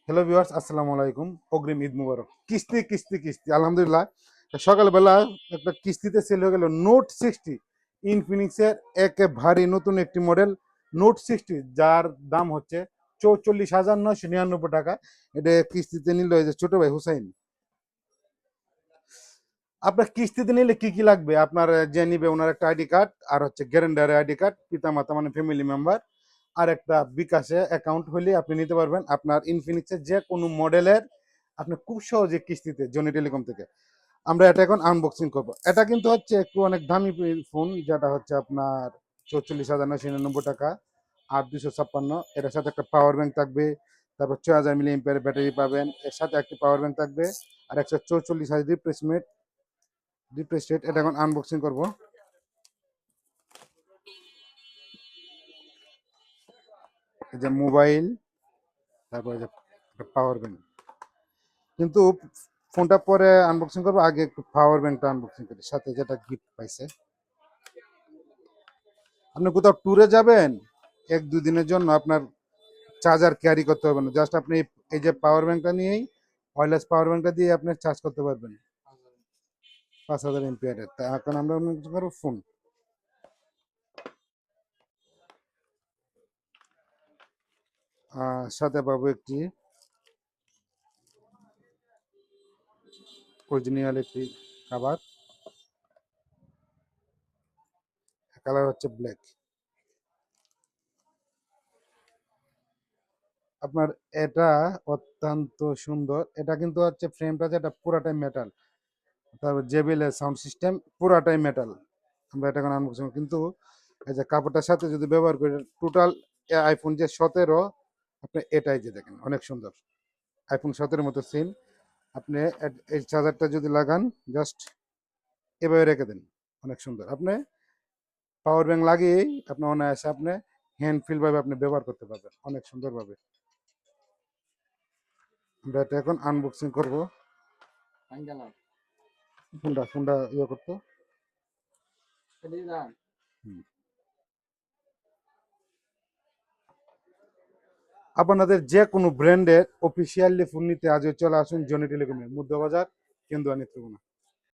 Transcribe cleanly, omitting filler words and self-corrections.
Hello viewers, আসসালামু আলাইকুম। অগ্রিম ঈদ মুবারক। কিস্তি কিস্তি কিস্তি আলহামদুলিল্লাহ। সকালবেলা একটা কিস্তিতে সেল হয়ে গেল নোট 60 ইনফিনিক্সের একেবারে নতুন একটি মডেল নোট 60, যার দাম হচ্ছে 44,999 টাকা। এটা কিস্তিতে নিল এই যে ছোট ভাই হুসাইন। আপনার কিস্তিতে নিলে কি কি লাগবে? আপনার যে নিবে ওনার একটা আইডি কার্ড, আর হচ্ছে গ্যারেন্ডার আইডি কার্ড, পিতা মাতা মানে ফ্যামিলি মেম্বার, আর একটা বিকাশে অ্যাকাউন্ট হলে আপনি নিতে পারবেন আপনার ইনফিনিক্সের যে কোনো মডেলের। আপনি খুব সহজে কিস্তিতে জনি টেলিকম থেকে। আমরা এটা এখন আনবক্সিং করব। এটা কিন্তু হচ্ছে একটু অনেক দামি ফোন, যেটা হচ্ছে আপনার 44,999 টাকা, 8 256। এটার সাথে একটা পাওয়ার ব্যাংক থাকবে, তারপর 6000 mAh ব্যাটারি পাবেন, এর সাথে একটা পাওয়ার ব্যাংক থাকবে, আর 144 রিফ্রেশ রেট। এটা এখন আনবক্সিং করব। এই যে মোবাইল, তারপর এই যে পাওয়ার ব্যাংক। কিন্তু ফোনটা পরে আনবক্সিং করবো, আগে একটু পাওয়ার ব্যাংকটা আনবক্সিং করি, সাথে যেটা গিফট পাইছে। আপনি কোথাও ট্যুরে যাবেন, 1-2 দিনের জন্য আপনার চার্জার ক্যারি করতে হবে না, জাস্ট আপনি এই যে পাওয়ার ব্যাংকটা নিয়েই, ওয়্যারলেস পাওয়ার ব্যাংকটা দিয়ে আপনি চার্জ করতে পারবেন 5000 এমপিয়ারের। তা এখন আমরা unboxing করবো ফোন। সাথে পাবো একটি অরিজিনাল একটি কাভার, কালার হচ্ছে ব্ল্যাক। আপনার এটা অত্যন্ত সুন্দর। এটা কিন্তু হচ্ছে ফ্রেমটা, যেটা পুরাটাই মেটাল। তারপর জেবিএল এর সাউন্ড সিস্টেম পুরাটাই মেটাল। আমরা এটা এখন আনবক্সিং, কিন্তু এই যে কাপড়টার সাথে যদি ব্যবহার করি, টোটাল আইফোন যে 17, আপনি এটাই যে দেখেন অনেক সুন্দর, আইফোন 17 মতো সিন। আপনি এই চার্জারটা যদি লাগান, জাস্ট এভাবে রেখে দেন, অনেক সুন্দর। আপনি পাওয়ার ব্যাংক লাগিয়েই আপনি অনায়াসে আপনি হ্যান্ড ফিল ভাবে আপনি ব্যবহার করতে পারবেন অনেক সুন্দরভাবে। আমরা এটা এখন আনবক্সিং করবো। ফোনটা ফোনটা ইয়ে করতো। হুম। আপনাদের যে কোনো ব্র্যান্ডের অফিসিয়ালি ফোন নিতে আজও চলে আসুন জনি টেলিকমে, মুদ্রা বাজার, কেন্দুয়া, নেত্রকোনা।